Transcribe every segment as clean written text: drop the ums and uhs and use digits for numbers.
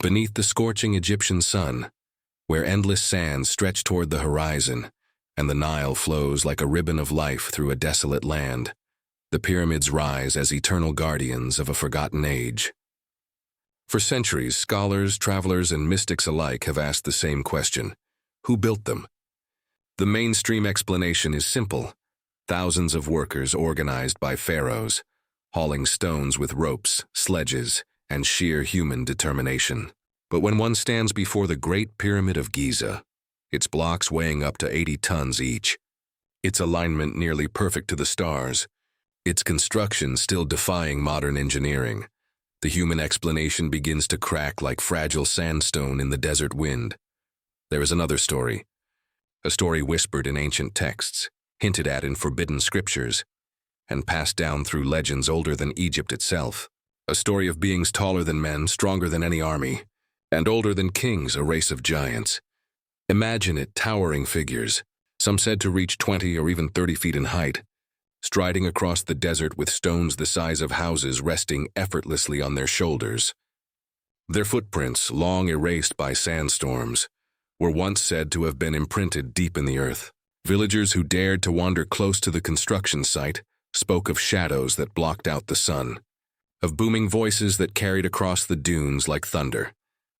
Beneath the scorching Egyptian sun, where endless sands stretch toward the horizon, and the Nile flows like a ribbon of life through a desolate land, the pyramids rise as eternal guardians of a forgotten age. For centuries, scholars, travelers, and mystics alike have asked the same question: who built them? The mainstream explanation is simple: thousands of workers organized by pharaohs, hauling stones with ropes, sledges, and sheer human determination. But when one stands before the Great Pyramid of Giza, its blocks weighing up to 80 tons each, its alignment nearly perfect to the stars, its construction still defying modern engineering, the human explanation begins to crack like fragile sandstone in the desert wind. There is another story, a story whispered in ancient texts, hinted at in forbidden scriptures, and passed down through legends older than Egypt itself. A story of beings taller than men, stronger than any army, and older than kings, a race of giants. Imagine it, towering figures, some said to reach 20 or even 30 feet in height, striding across the desert with stones the size of houses resting effortlessly on their shoulders. Their footprints, long erased by sandstorms, were once said to have been imprinted deep in the earth. Villagers who dared to wander close to the construction site spoke of shadows that blocked out the sun, of booming voices that carried across the dunes like thunder.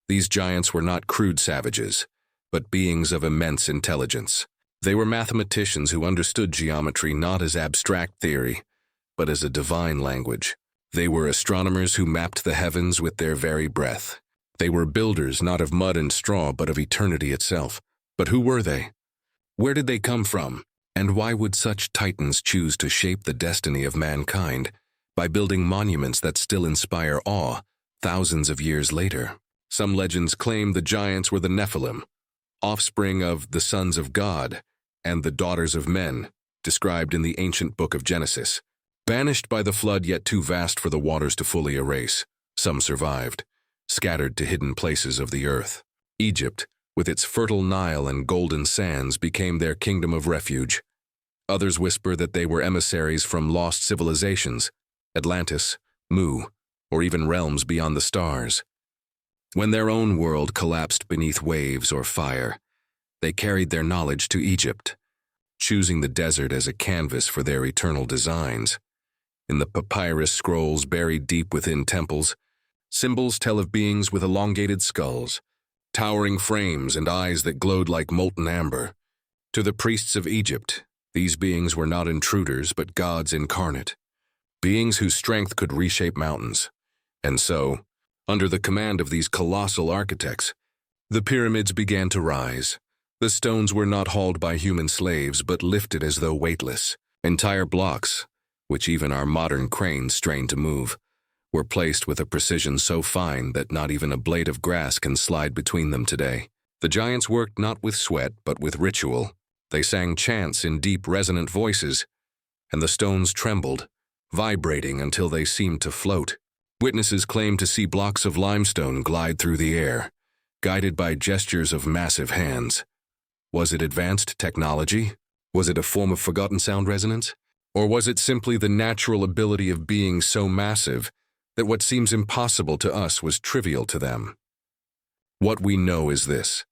These giants were not crude savages, but beings of immense intelligence. They were mathematicians who understood geometry not as abstract theory, but as a divine language. They were astronomers who mapped the heavens with their very breath. They were builders not of mud and straw, but of eternity itself. But who were they? Where did they come from? And why would such titans choose to shape the destiny of mankind by building monuments that still inspire awe thousands of years later? Some legends claim the giants were the Nephilim, offspring of the sons of God and the daughters of men, described in the ancient book of Genesis. Banished by the flood, yet too vast for the waters to fully erase, some survived, scattered to hidden places of the earth. Egypt, with its fertile Nile and golden sands, became their kingdom of refuge. Others whisper that they were emissaries from lost civilizations, Atlantis, Mu, or even realms beyond the stars. When their own world collapsed beneath waves or fire, they carried their knowledge to Egypt, choosing the desert as a canvas for their eternal designs. In the papyrus scrolls buried deep within temples, symbols tell of beings with elongated skulls, towering frames, and eyes that glowed like molten amber. To the priests of Egypt, these beings were not intruders but gods incarnate, beings whose strength could reshape mountains. And so, under the command of these colossal architects, the pyramids began to rise. The stones were not hauled by human slaves but lifted as though weightless. Entire blocks, which even our modern cranes strain to move, were placed with a precision so fine that not even a blade of grass can slide between them today. The giants worked not with sweat but with ritual. They sang chants in deep, resonant voices, and the stones trembled, vibrating until they seemed to float. Witnesses claimed to see blocks of limestone glide through the air, guided by gestures of massive hands. Was it advanced technology? Was it a form of forgotten sound resonance? Or was it simply the natural ability of beings so massive that what seems impossible to us was trivial to them? What we know is this: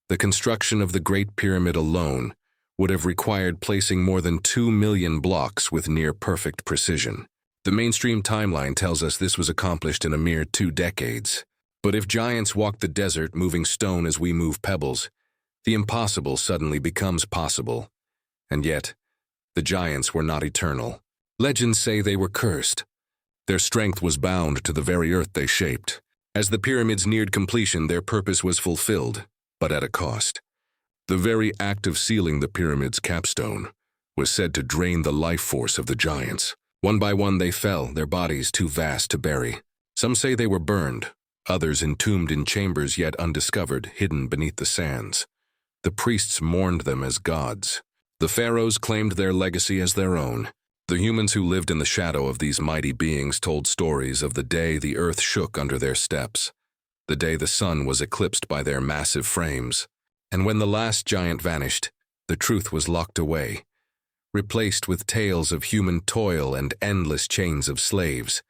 the construction of the Great Pyramid alone would have required placing more than 2 million blocks with near-perfect precision. The mainstream timeline tells us this was accomplished in a mere 2 decades. But if giants walked the desert moving stone as we move pebbles, the impossible suddenly becomes possible. And yet, the giants were not eternal. Legends say they were cursed. Their strength was bound to the very earth they shaped. As the pyramids neared completion, their purpose was fulfilled, but at a cost. The very act of sealing the pyramid's capstone was said to drain the life force of the giants. One by one they fell, their bodies too vast to bury. Some say they were burned, others entombed in chambers yet undiscovered, hidden beneath the sands. The priests mourned them as gods. The pharaohs claimed their legacy as their own. The humans who lived in the shadow of these mighty beings told stories of the day the earth shook under their steps, the day the sun was eclipsed by their massive frames. And when the last giant vanished, the truth was locked away, replaced with tales of human toil and endless chains of slaves.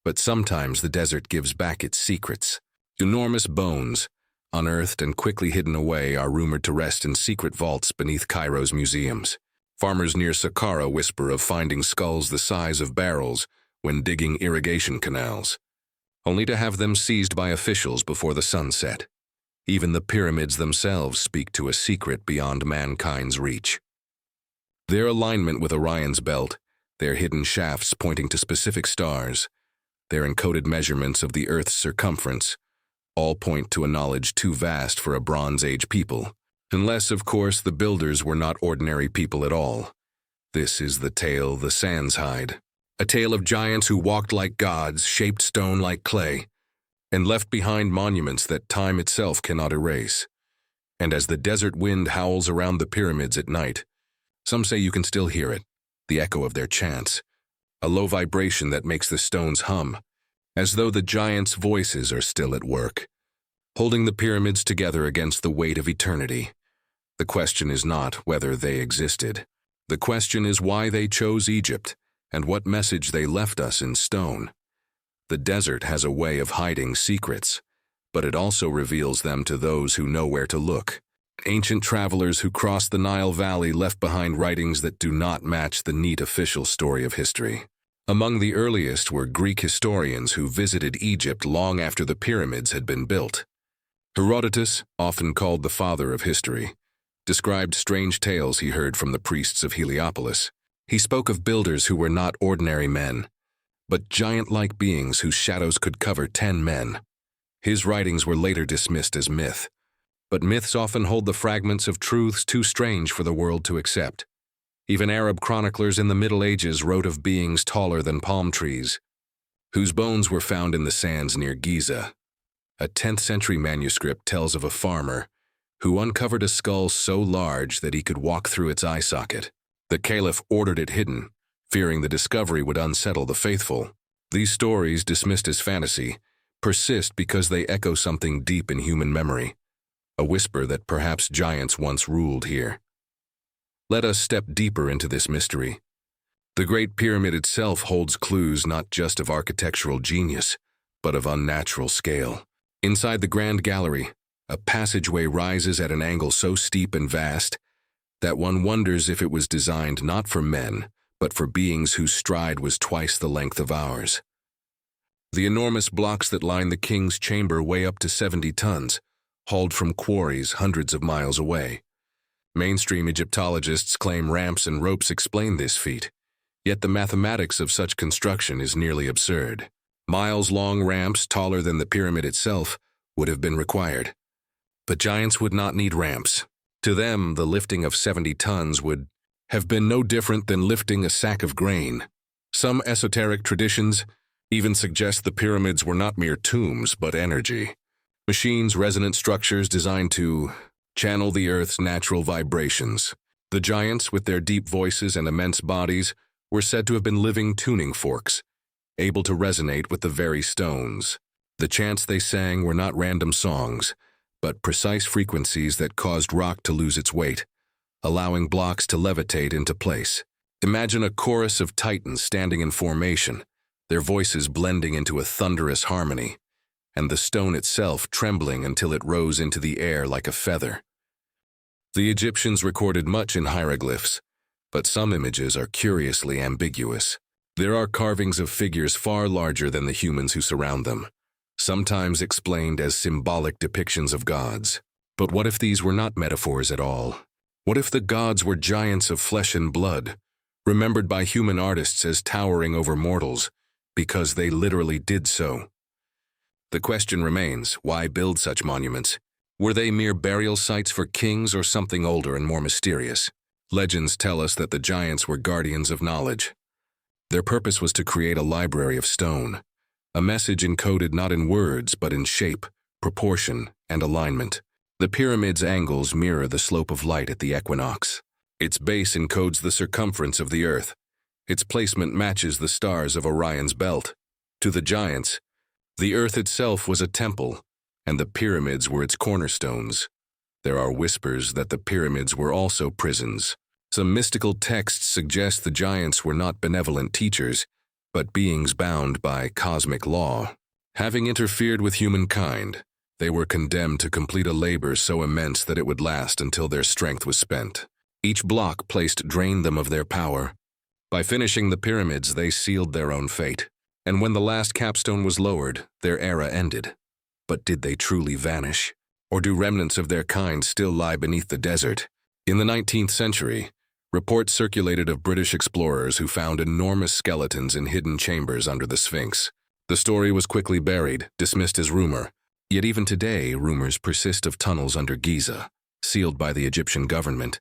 But sometimes the desert gives back its secrets. Enormous bones, unearthed and quickly hidden away, are rumored to rest in secret vaults beneath Cairo's museums. Farmers near Saqqara whisper of finding skulls the size of barrels when digging irrigation canals, only to have them seized by officials before the sun set. Even the pyramids themselves speak to a secret beyond mankind's reach. Their alignment with Orion's belt, their hidden shafts pointing to specific stars, their encoded measurements of the Earth's circumference, all point to a knowledge too vast for a Bronze Age people. Unless, of course, the builders were not ordinary people at all. This is the tale the sands hide. A tale of giants who walked like gods, shaped stone like clay, and left behind monuments that time itself cannot erase. And as the desert wind howls around the pyramids at night, some say you can still hear it, the echo of their chants, a low vibration that makes the stones hum, as though the giants' voices are still at work, holding the pyramids together against the weight of eternity. The question is not whether they existed. The question is why they chose Egypt and what message they left us in stone. The desert has a way of hiding secrets, but it also reveals them to those who know where to look. Ancient travelers who crossed the Nile Valley left behind writings that do not match the neat official story of history. Among the earliest were Greek historians who visited Egypt long after the pyramids had been built. Herodotus, often called the father of history, described strange tales he heard from the priests of Heliopolis. He spoke of builders who were not ordinary men, but giant-like beings whose shadows could cover 10 men. His writings were later dismissed as myth, but myths often hold the fragments of truths too strange for the world to accept. Even Arab chroniclers in the Middle Ages wrote of beings taller than palm trees, whose bones were found in the sands near Giza. A 10th-century manuscript tells of a farmer who uncovered a skull so large that he could walk through its eye socket. The caliph ordered it hidden, fearing the discovery would unsettle the faithful. These stories, dismissed as fantasy, persist because they echo something deep in human memory, a whisper that perhaps giants once ruled here. Let us step deeper into this mystery. The Great Pyramid itself holds clues not just of architectural genius, but of unnatural scale. Inside the Grand Gallery, a passageway rises at an angle so steep and vast that one wonders if it was designed not for men, but for beings whose stride was twice the length of ours. The enormous blocks that line the king's chamber weigh up to 70 tons, hauled from quarries hundreds of miles away. Mainstream Egyptologists claim ramps and ropes explain this feat, yet the mathematics of such construction is nearly absurd. Miles-long ramps taller than the pyramid itself would have been required. But giants would not need ramps. To them, the lifting of 70 tons would have been no different than lifting a sack of grain. Some esoteric traditions even suggest the pyramids were not mere tombs, but energy. Machines, resonant structures designed to channel the Earth's natural vibrations. The giants, with their deep voices and immense bodies, were said to have been living tuning forks, able to resonate with the very stones. The chants they sang were not random songs, but precise frequencies that caused rock to lose its weight, allowing blocks to levitate into place. Imagine a chorus of titans standing in formation, their voices blending into a thunderous harmony, and the stone itself trembling until it rose into the air like a feather. The Egyptians recorded much in hieroglyphs, but some images are curiously ambiguous. There are carvings of figures far larger than the humans who surround them, sometimes explained as symbolic depictions of gods. But what if these were not metaphors at all? What if the gods were giants of flesh and blood, remembered by human artists as towering over mortals, because they literally did so? The question remains, why build such monuments? Were they mere burial sites for kings or something older and more mysterious? Legends tell us that the giants were guardians of knowledge. Their purpose was to create a library of stone, a message encoded not in words but in shape, proportion, and alignment. The pyramid's angles mirror the slope of light at the equinox. Its base encodes the circumference of the Earth. Its placement matches the stars of Orion's belt. To the giants, the Earth itself was a temple, and the pyramids were its cornerstones. There are whispers that the pyramids were also prisons. Some mystical texts suggest the giants were not benevolent teachers, but beings bound by cosmic law. Having interfered with humankind, They were condemned to complete a labor so immense that it would last until their strength was spent. Each block placed drained them of their power. By finishing the pyramids, they sealed their own fate. And when the last capstone was lowered, their era ended. But did they truly vanish? Or do remnants of their kind still lie beneath the desert? In the 19th century, reports circulated of British explorers who found enormous skeletons in hidden chambers under the Sphinx. The story was quickly buried, dismissed as rumor. Yet even today, rumors persist of tunnels under Giza, sealed by the Egyptian government,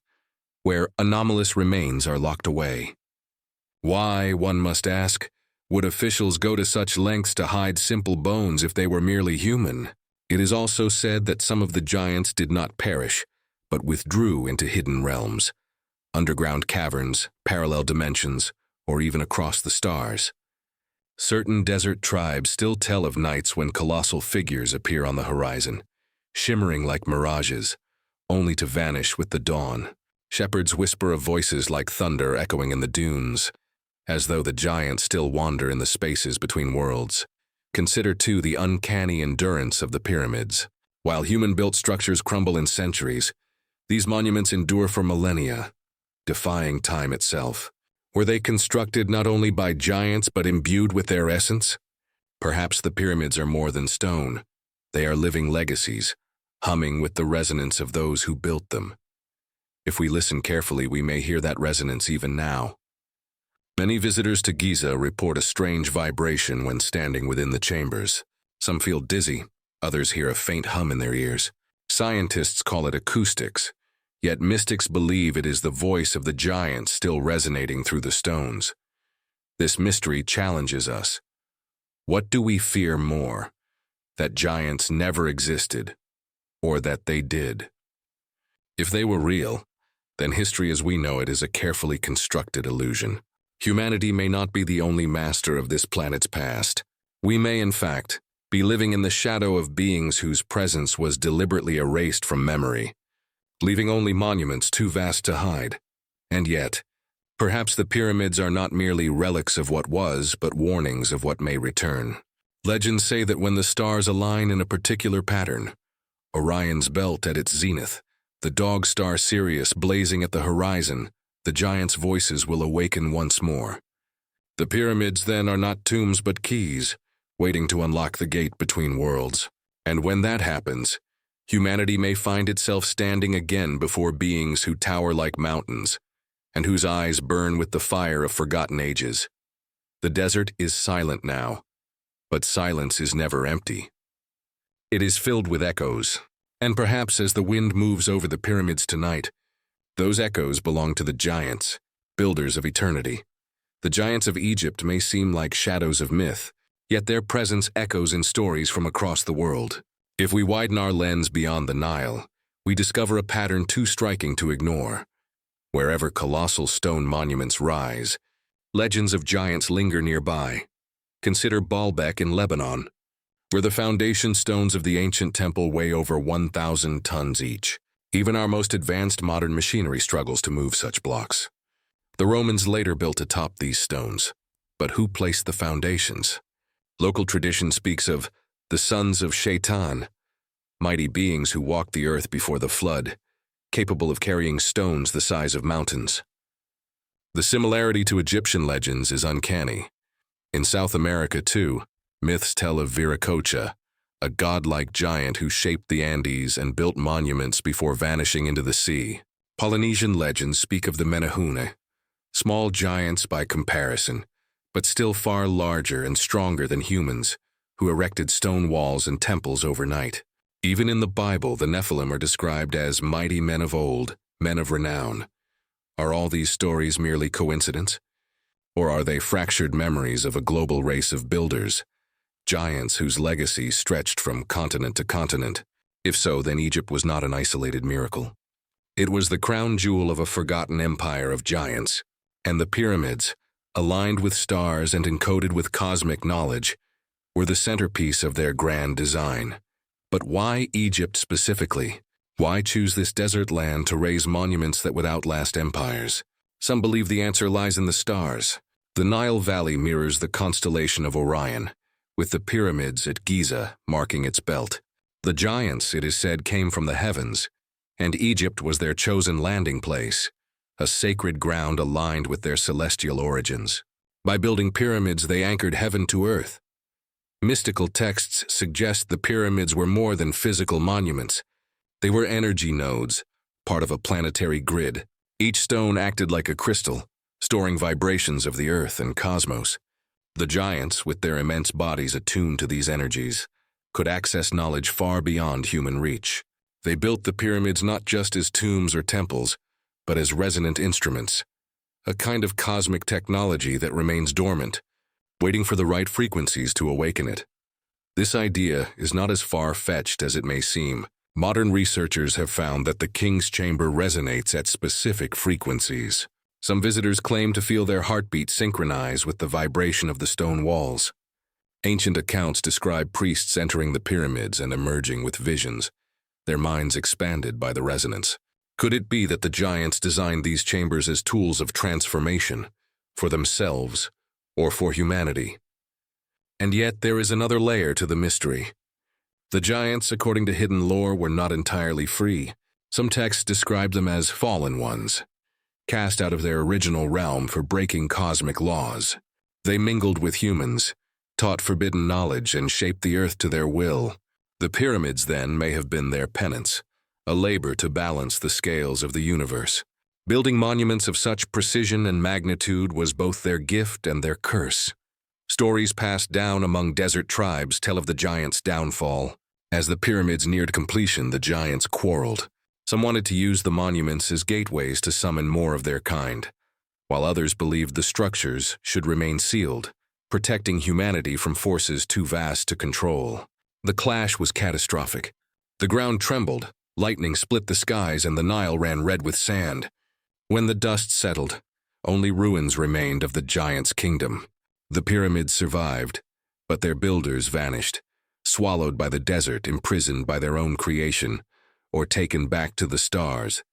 where anomalous remains are locked away. Why, one must ask, would officials go to such lengths to hide simple bones if they were merely human? It is also said that some of the giants did not perish, but withdrew into hidden realms, underground caverns, parallel dimensions, or even across the stars. Certain desert tribes still tell of nights when colossal figures appear on the horizon, shimmering like mirages, only to vanish with the dawn. Shepherds whisper of voices like thunder echoing in the dunes, as though the giants still wander in the spaces between worlds. Consider, too, the uncanny endurance of the pyramids. While human-built structures crumble in centuries, these monuments endure for millennia, defying time itself. Were they constructed not only by giants but imbued with their essence? Perhaps the pyramids are more than stone. They are living legacies, humming with the resonance of those who built them. If we listen carefully, we may hear that resonance even now. Many visitors to Giza report a strange vibration when standing within the chambers. Some feel dizzy, others hear a faint hum in their ears. Scientists call it acoustics, yet mystics believe it is the voice of the giants still resonating through the stones. This mystery challenges us. What do we fear more? That giants never existed, or that they did? If they were real, then history as we know it is a carefully constructed illusion. Humanity may not be the only master of this planet's past. We may, in fact, be living in the shadow of beings whose presence was deliberately erased from memory, leaving only monuments too vast to hide. And yet, perhaps the pyramids are not merely relics of what was, but warnings of what may return. Legends say that when the stars align in a particular pattern, Orion's belt at its zenith, the dog star Sirius blazing at the horizon, the giants' voices will awaken once more. The pyramids, then, are not tombs but keys, waiting to unlock the gate between worlds. And when that happens, humanity may find itself standing again before beings who tower like mountains, and whose eyes burn with the fire of forgotten ages. The desert is silent now, but silence is never empty. It is filled with echoes, and perhaps as the wind moves over the pyramids tonight, those echoes belong to the giants, builders of eternity. The giants of Egypt may seem like shadows of myth, yet their presence echoes in stories from across the world. If we widen our lens beyond the Nile, we discover a pattern too striking to ignore. Wherever colossal stone monuments rise, legends of giants linger nearby. Consider Baalbek in Lebanon, where the foundation stones of the ancient temple weigh over 1,000 tons each. Even our most advanced modern machinery struggles to move such blocks. The Romans later built atop these stones, but who placed the foundations? Local tradition speaks of the sons of Shaitan, mighty beings who walked the earth before the flood, capable of carrying stones the size of mountains. The similarity to Egyptian legends is uncanny. In South America, too, myths tell of Viracocha, a godlike giant who shaped the Andes and built monuments before vanishing into the sea. Polynesian legends speak of the Menehune, small giants by comparison, but still far larger and stronger than humans, who erected stone walls and temples overnight. Even in the Bible, the Nephilim are described as mighty men of old, men of renown. Are all these stories merely coincidence? Or are they fractured memories of a global race of builders, giants whose legacy stretched from continent to continent? If so, then Egypt was not an isolated miracle. It was the crown jewel of a forgotten empire of giants, and the pyramids, aligned with stars and encoded with cosmic knowledge, were the centerpiece of their grand design. But why Egypt specifically? Why choose this desert land to raise monuments that would outlast empires? Some believe the answer lies in the stars. The Nile Valley mirrors the constellation of Orion, with the pyramids at Giza marking its belt. The giants, it is said, came from the heavens, and Egypt was their chosen landing place, a sacred ground aligned with their celestial origins. By building pyramids, they anchored heaven to earth. Mystical texts suggest the pyramids were more than physical monuments. They were energy nodes, part of a planetary grid. Each stone acted like a crystal, storing vibrations of the earth and cosmos. The giants, with their immense bodies attuned to these energies, could access knowledge far beyond human reach. They built the pyramids not just as tombs or temples, but as resonant instruments, a kind of cosmic technology that remains dormant, waiting for the right frequencies to awaken it. This idea is not as far-fetched as it may seem. Modern researchers have found that the king's chamber resonates at specific frequencies. Some visitors claim to feel their heartbeat synchronize with the vibration of the stone walls. Ancient accounts describe priests entering the pyramids and emerging with visions, their minds expanded by the resonance. Could it be that the giants designed these chambers as tools of transformation, for themselves or for humanity? And yet there is another layer to the mystery. The giants, according to hidden lore, were not entirely free. Some texts describe them as fallen ones, cast out of their original realm for breaking cosmic laws. They mingled with humans, taught forbidden knowledge, and shaped the earth to their will. The pyramids, then, may have been their penance, a labor to balance the scales of the universe. Building monuments of such precision and magnitude was both their gift and their curse. Stories passed down among desert tribes tell of the giants' downfall. As the pyramids neared completion, the giants quarreled. Some wanted to use the monuments as gateways to summon more of their kind, while others believed the structures should remain sealed, protecting humanity from forces too vast to control. The clash was catastrophic. The ground trembled, lightning split the skies, and the Nile ran red with sand. When the dust settled, only ruins remained of the giants' kingdom. The pyramids survived, but their builders vanished, swallowed by the desert, imprisoned by their own creation, or taken back to the stars.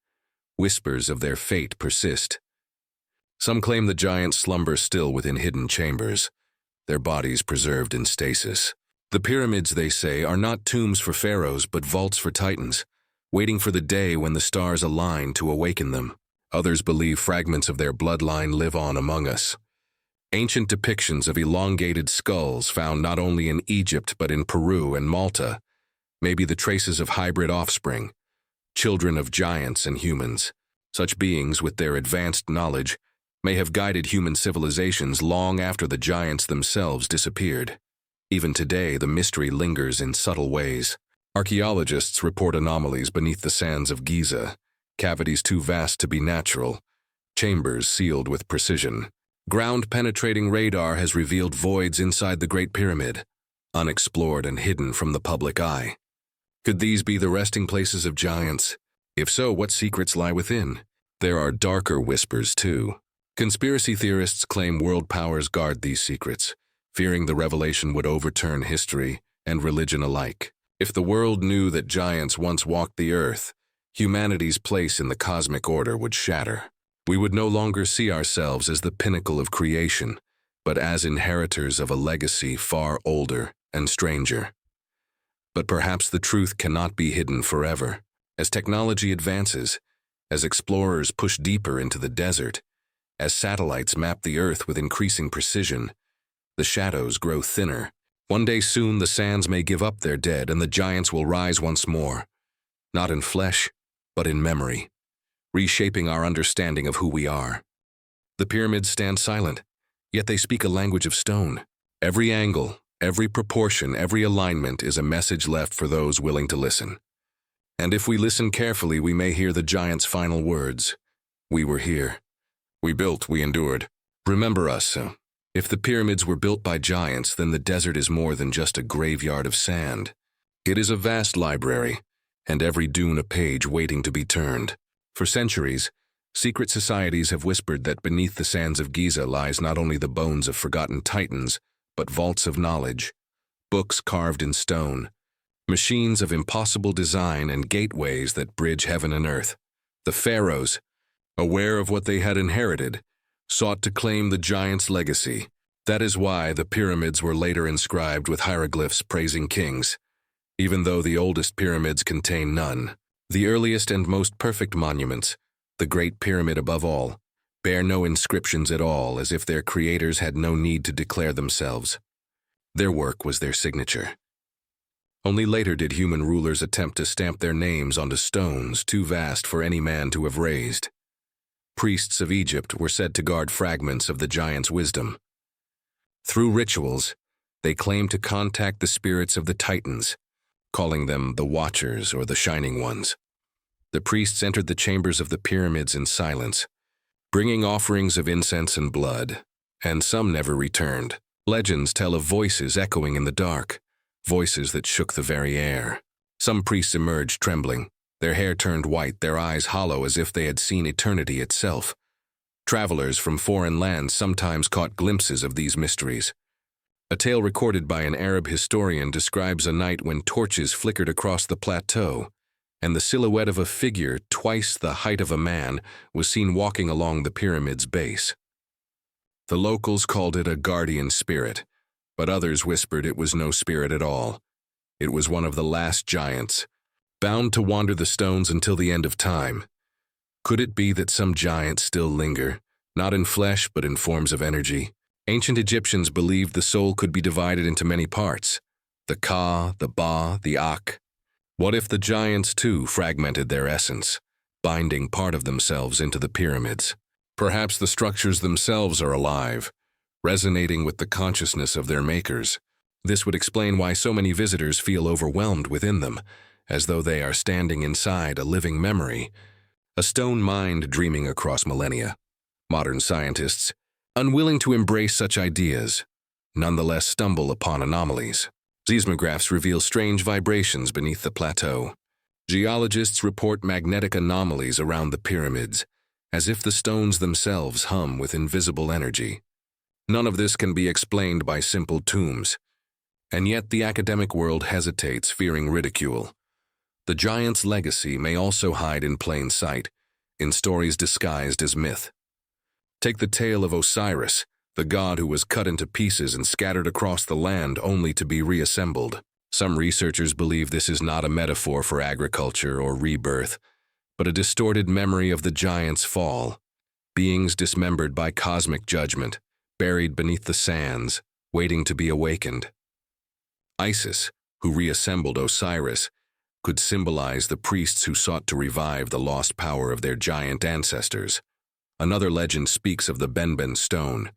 Whispers of their fate persist. Some claim the giants slumber still within hidden chambers, their bodies preserved in stasis. The pyramids, they say, are not tombs for pharaohs but vaults for titans, waiting for the day when the stars align to awaken them. Others believe fragments of their bloodline live on among us. Ancient depictions of elongated skulls found not only in Egypt but in Peru and Malta may be the traces of hybrid offspring, children of giants and humans. Such beings, with their advanced knowledge, may have guided human civilizations long after the giants themselves disappeared. Even today, the mystery lingers in subtle ways. Archaeologists report anomalies beneath the sands of Giza, cavities too vast to be natural, chambers sealed with precision. Ground-penetrating radar has revealed voids inside the Great Pyramid, unexplored and hidden from the public eye. Could these be the resting places of giants? If so, what secrets lie within? There are darker whispers, too. Conspiracy theorists claim world powers guard these secrets, fearing the revelation would overturn history and religion alike. If the world knew that giants once walked the earth, humanity's place in the cosmic order would shatter. We would no longer see ourselves as the pinnacle of creation, but as inheritors of a legacy far older and stranger. But perhaps the truth cannot be hidden forever. As technology advances, as explorers push deeper into the desert, as satellites map the earth with increasing precision, the shadows grow thinner. One day soon the sands may give up their dead and the giants will rise once more, not in flesh, but in memory, reshaping our understanding of who we are. The pyramids stand silent, yet they speak a language of stone. Every angle, every proportion, every alignment is a message left for those willing to listen. And if we listen carefully, we may hear the giants' final words. We were here. We built, we endured. Remember us. If the pyramids were built by giants, then the desert is more than just a graveyard of sand. It is a vast library, and every dune a page waiting to be turned. For centuries, secret societies have whispered that beneath the sands of Giza lies not only the bones of forgotten titans, but vaults of knowledge, books carved in stone, machines of impossible design, and gateways that bridge heaven and earth. The pharaohs, aware of what they had inherited, sought to claim the giants' legacy. That is why the pyramids were later inscribed with hieroglyphs praising kings. even though the oldest pyramids contain none. The earliest and most perfect monuments, the Great Pyramid above all, bear no inscriptions at all, as if their creators had no need to declare themselves. Their work was their signature. Only later did human rulers attempt to stamp their names onto stones too vast for any man to have raised. Priests of Egypt were said to guard fragments of the giants' wisdom. Through rituals, they claimed to contact the spirits of the Titans, calling them the Watchers or the Shining Ones. The priests entered the chambers of the pyramids in silence, bringing offerings of incense and blood, and some never returned. Legends tell of voices echoing in the dark, voices that shook the very air. Some priests emerged trembling, their hair turned white, their eyes hollow as if they had seen eternity itself. Travelers from foreign lands sometimes caught glimpses of these mysteries. A tale recorded by an Arab historian describes a night when torches flickered across the plateau, and the silhouette of a figure twice the height of a man was seen walking along the pyramid's base. The locals called it a guardian spirit, but others whispered it was no spirit at all. It was one of the last giants, bound to wander the stones until the end of time. Could it be that some giants still linger, not in flesh but in forms of energy? Ancient Egyptians believed the soul could be divided into many parts, the Ka, the Ba, the Ak. What if the giants too fragmented their essence, binding part of themselves into the pyramids? Perhaps the structures themselves are alive, resonating with the consciousness of their makers. This would explain why so many visitors feel overwhelmed within them, as though they are standing inside a living memory, a stone mind dreaming across millennia. Modern scientists, unwilling to embrace such ideas, nonetheless stumble upon anomalies. Seismographs reveal strange vibrations beneath the plateau. Geologists report magnetic anomalies around the pyramids, as if the stones themselves hum with invisible energy. None of this can be explained by simple tombs, and yet the academic world hesitates, fearing ridicule. The giant's legacy may also hide in plain sight, in stories disguised as myth. Take the tale of Osiris, the god who was cut into pieces and scattered across the land only to be reassembled. Some researchers believe this is not a metaphor for agriculture or rebirth, but a distorted memory of the giant's fall, beings dismembered by cosmic judgment, buried beneath the sands, waiting to be awakened. Isis, who reassembled Osiris, could symbolize the priests who sought to revive the lost power of their giant ancestors. Another legend speaks of the Benben stone,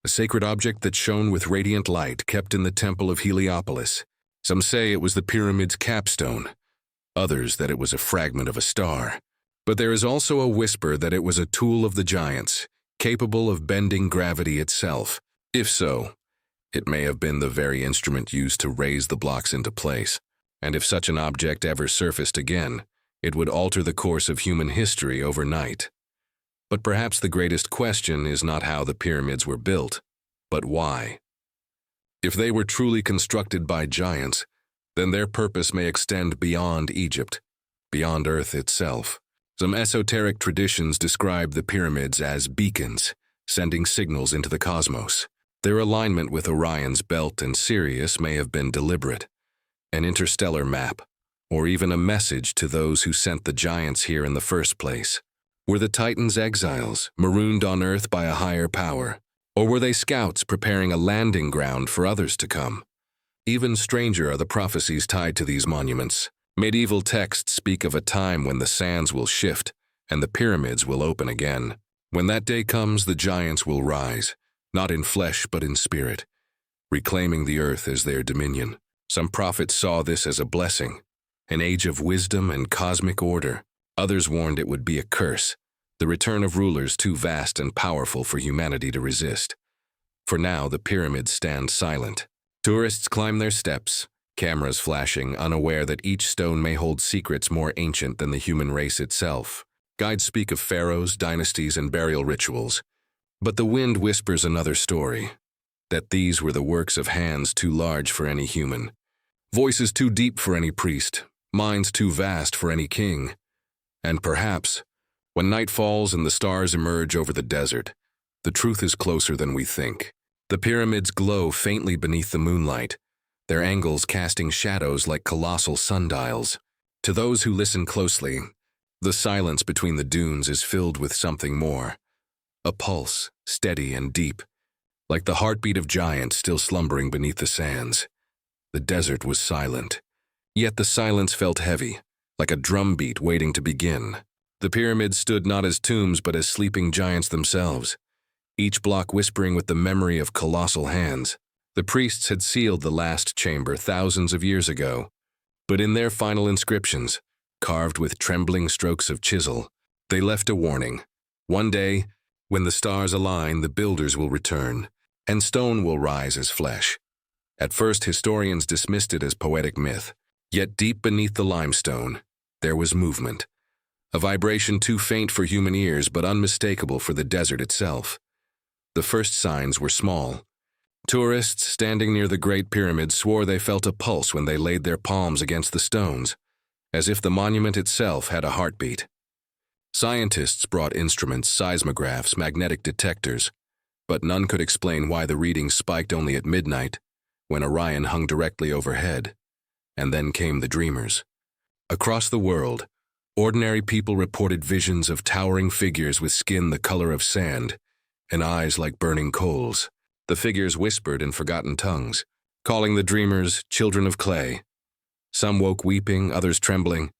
a sacred object that shone with radiant light kept in the temple of Heliopolis. Some say it was the pyramid's capstone, others that it was a fragment of a star. But there is also a whisper that it was a tool of the giants, capable of bending gravity itself. If so, it may have been the very instrument used to raise the blocks into place. And if such an object ever surfaced again, it would alter the course of human history overnight. But perhaps the greatest question is not how the pyramids were built, but why. If they were truly constructed by giants, then their purpose may extend beyond Egypt, beyond Earth itself. Some esoteric traditions describe the pyramids as beacons, sending signals into the cosmos. Their alignment with Orion's belt and Sirius may have been deliberate, an interstellar map, or even a message to those who sent the giants here in the first place. Were the Titans exiles, marooned on Earth by a higher power? Or were they scouts preparing a landing ground for others to come? Even stranger are the prophecies tied to these monuments. Medieval texts speak of a time when the sands will shift and the pyramids will open again. When that day comes, the giants will rise, not in flesh but in spirit, reclaiming the earth as their dominion. Some prophets saw this as a blessing, an age of wisdom and cosmic order. Others warned it would be a curse, the return of rulers too vast and powerful for humanity to resist. For now, the pyramids stand silent. Tourists climb their steps, cameras flashing, unaware that each stone may hold secrets more ancient than the human race itself. Guides speak of pharaohs, dynasties, and burial rituals. But the wind whispers another story, that these were the works of hands too large for any human, voices too deep for any priest, minds too vast for any king. And perhaps, when night falls and the stars emerge over the desert, the truth is closer than we think. The pyramids glow faintly beneath the moonlight, their angles casting shadows like colossal sundials. To those who listen closely, the silence between the dunes is filled with something more. A pulse, steady and deep, like the heartbeat of giants still slumbering beneath the sands. The desert was silent, yet the silence felt heavy, like a drumbeat waiting to begin. The pyramids stood not as tombs but as sleeping giants themselves, each block whispering with the memory of colossal hands. The priests had sealed the last chamber thousands of years ago, but in their final inscriptions, carved with trembling strokes of chisel, they left a warning. One day, when the stars align, the builders will return, and stone will rise as flesh. At first, historians dismissed it as poetic myth, yet deep beneath the limestone, there was movement. A vibration too faint for human ears but unmistakable for the desert itself. The first signs were small. Tourists standing near the Great Pyramid swore they felt a pulse when they laid their palms against the stones, as if the monument itself had a heartbeat. Scientists brought instruments, seismographs, magnetic detectors, but none could explain why the readings spiked only at midnight, when Orion hung directly overhead. And then came the dreamers. Across the world, ordinary people reported visions of towering figures with skin the color of sand and eyes like burning coals. The figures whispered in forgotten tongues, calling the dreamers children of clay. Some woke weeping, others trembling,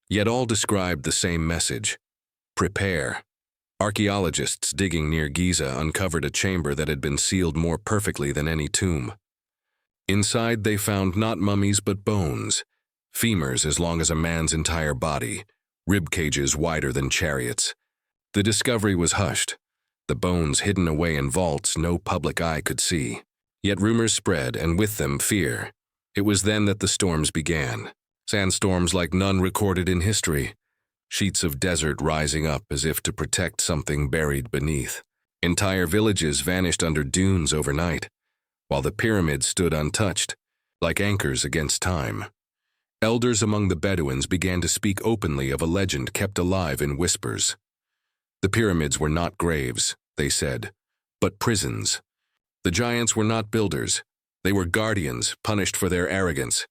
yet all described the same message: prepare. Archaeologists digging near Giza uncovered a chamber that had been sealed more perfectly than any tomb. Inside they found not mummies but bones, femurs as long as a man's entire body, rib cages wider than chariots. The discovery was hushed, the bones hidden away in vaults no public eye could see. Yet rumors spread, and with them fear. It was then that the storms began, sandstorms like none recorded in history, sheets of desert rising up as if to protect something buried beneath. Entire villages vanished under dunes overnight, while the pyramids stood untouched, like anchors against time. Elders among the Bedouins began to speak openly of a legend kept alive in whispers. The pyramids were not graves, they said, but prisons. The giants were not builders, they were guardians punished for their arrogance.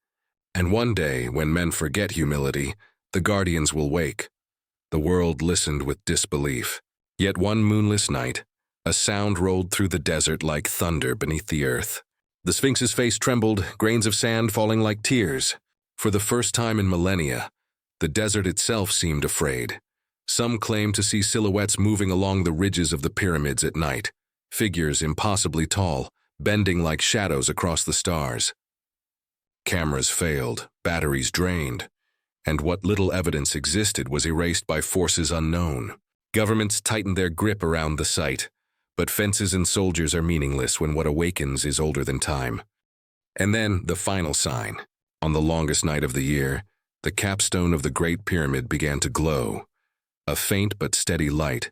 And one day, when men forget humility, the guardians will wake. The world listened with disbelief. Yet one moonless night, a sound rolled through the desert like thunder beneath the earth. The Sphinx's face trembled, grains of sand falling like tears. For the first time in millennia, the desert itself seemed afraid. Some claimed to see silhouettes moving along the ridges of the pyramids at night, figures impossibly tall, bending like shadows across the stars. Cameras failed, batteries drained, and what little evidence existed was erased by forces unknown. Governments tightened their grip around the site, but fences and soldiers are meaningless when what awakens is older than time. And then the final sign. On the longest night of the year, the capstone of the Great Pyramid began to glow, a faint but steady light,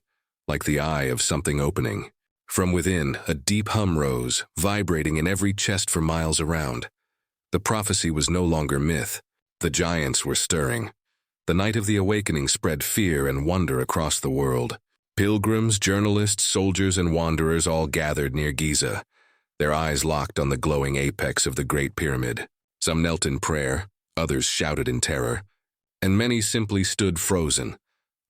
like the eye of something opening. From within, a deep hum rose, vibrating in every chest for miles around. The prophecy was no longer myth. The giants were stirring. The night of the awakening spread fear and wonder across the world. Pilgrims, journalists, soldiers, and wanderers all gathered near Giza, their eyes locked on the glowing apex of the Great Pyramid. Some knelt in prayer, others shouted in terror, and many simply stood frozen,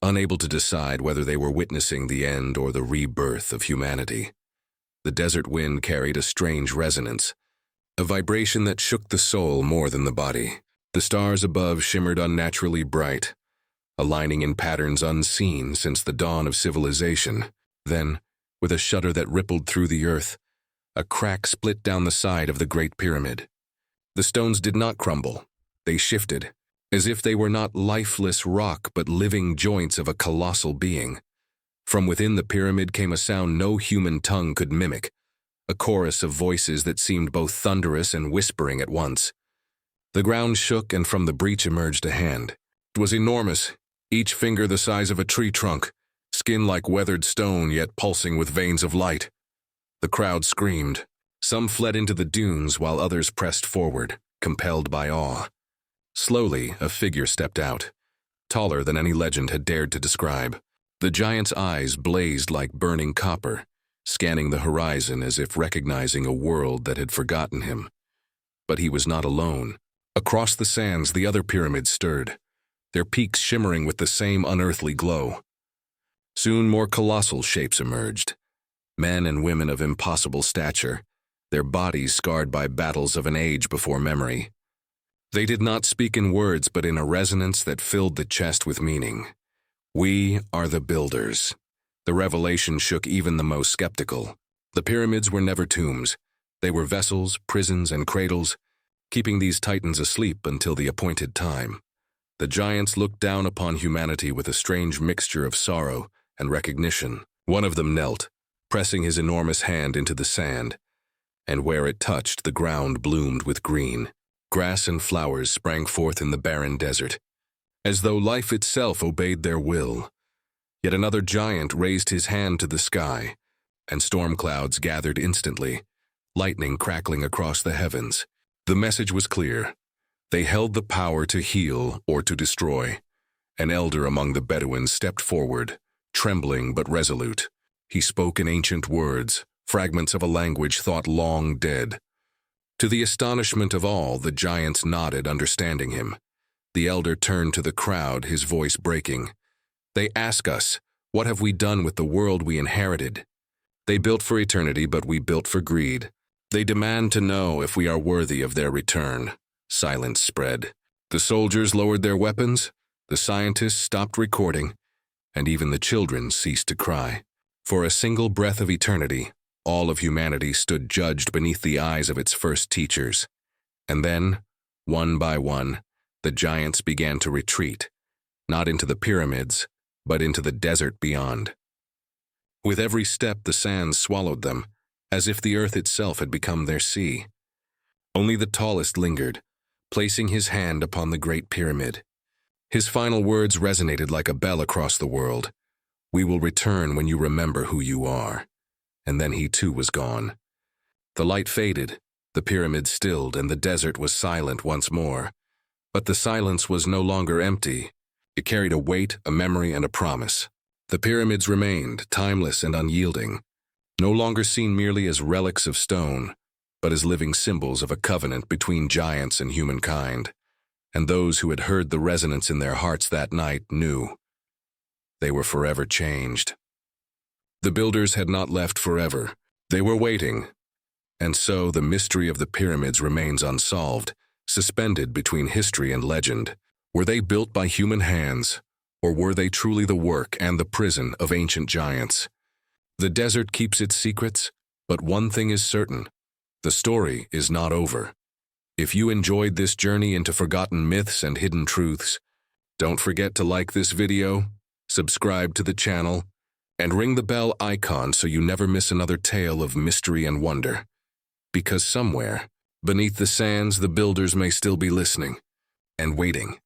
unable to decide whether they were witnessing the end or the rebirth of humanity. The desert wind carried a strange resonance, a vibration that shook the soul more than the body. The stars above shimmered unnaturally bright, aligning in patterns unseen since the dawn of civilization. Then, with a shudder that rippled through the earth, a crack split down the side of the Great Pyramid. The stones did not crumble. They shifted, as if they were not lifeless rock but living joints of a colossal being. From within the pyramid came a sound no human tongue could mimic, a chorus of voices that seemed both thunderous and whispering at once. The ground shook, and from the breach emerged a hand. It was enormous, each finger the size of a tree trunk, skin like weathered stone yet pulsing with veins of light. The crowd screamed. Some fled into the dunes while others pressed forward, compelled by awe. Slowly, a figure stepped out, taller than any legend had dared to describe. The giant's eyes blazed like burning copper, scanning the horizon as if recognizing a world that had forgotten him. But he was not alone. Across the sands, the other pyramids stirred, their peaks shimmering with the same unearthly glow. Soon more colossal shapes emerged, men and women of impossible stature, their bodies scarred by battles of an age before memory. They did not speak in words, but in a resonance that filled the chest with meaning. We are the builders. The revelation shook even the most skeptical. The pyramids were never tombs. They were vessels, prisons, and cradles, keeping these titans asleep until the appointed time. The giants looked down upon humanity with a strange mixture of sorrow and recognition. One of them knelt, pressing his enormous hand into the sand, and where it touched, the ground bloomed with green. Grass and flowers sprang forth in the barren desert, as though life itself obeyed their will. Yet another giant raised his hand to the sky, and storm clouds gathered instantly, lightning crackling across the heavens. The message was clear. They held the power to heal or to destroy. An elder among the Bedouins stepped forward, trembling but resolute. He spoke in ancient words, fragments of a language thought long dead. To the astonishment of all, the giants nodded, understanding him. The elder turned to the crowd, his voice breaking. They ask us, what have we done with the world we inherited? They built for eternity, but we built for greed. They demand to know if we are worthy of their return. Silence spread. The soldiers lowered their weapons, the scientists stopped recording, and even the children ceased to cry. For a single breath of eternity, all of humanity stood judged beneath the eyes of its first teachers. And then, one by one, the giants began to retreat, not into the pyramids, but into the desert beyond. With every step, the sands swallowed them, as if the earth itself had become their sea. Only the tallest lingered, placing his hand upon the Great Pyramid. His final words resonated like a bell across the world. We will return when you remember who you are. And then he too was gone. The light faded, the pyramid stilled, and the desert was silent once more. But the silence was no longer empty. It carried a weight, a memory, and a promise. The pyramids remained, timeless and unyielding, no longer seen merely as relics of stone, but as living symbols of a covenant between giants and humankind. And those who had heard the resonance in their hearts that night knew they were forever changed. The builders had not left forever. They were waiting. And so the mystery of the pyramids remains unsolved, suspended between history and legend. Were they built by human hands, or were they truly the work and the prison of ancient giants? The desert keeps its secrets, but one thing is certain: the story is not over. If you enjoyed this journey into forgotten myths and hidden truths, don't forget to like this video, subscribe to the channel, and ring the bell icon so you never miss another tale of mystery and wonder. Because somewhere, beneath the sands, the builders may still be listening and waiting.